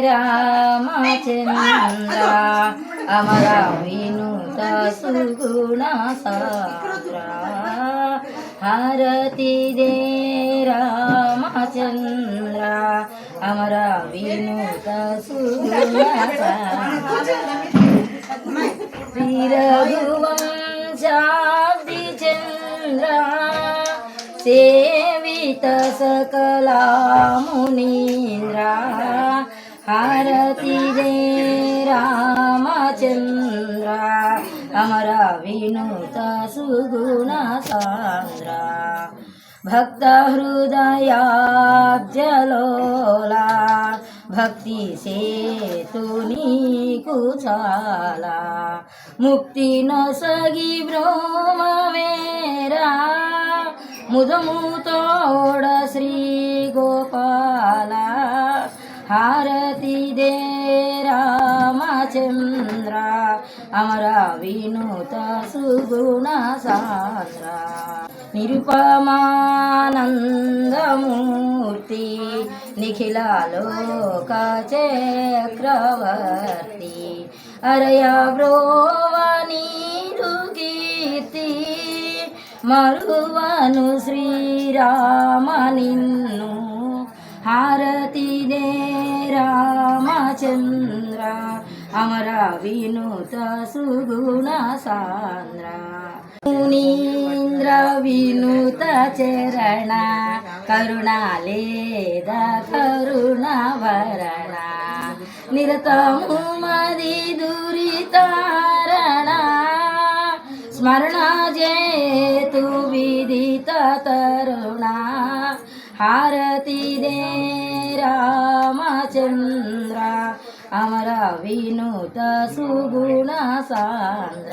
रामचंद्र अमरा विनुत सुगुण साग्र हारति दे रामचंद्र अमरा विनुत सुगुण श्री रघुवंशाब्दि चंद्र सेवित सकला मुनीन्द्र हारति दे रामचंद्र अमरा विनुत सुगुण सान्द्र भक्त हृदयाब्जलोला भक्ति सेतु नीकु चाला मुक्ति न सगी ब्रह्म मेरा मुदमुतोड श्री गोपाला हारति दे रामचंद्र अमरा विनुत सुगुण सान्द्र निरुपमानंदमूर्ति निखिल लोक चक्रवर्ती अरया ब्रोवनीरु कीर्ति मरुवनु श्रीराम निन्नु हारति दे रामचंद्र अमरा विनुत सुगुण सान्द्र मुनीन्द्र विनुत चरण करुणालेद करुणावरण निरतमु मदि दुरितारण स्मरण जेतु विदित तरुणा हारति दे रामचंद्र अमरा विनुत सुगुण सान्द्र।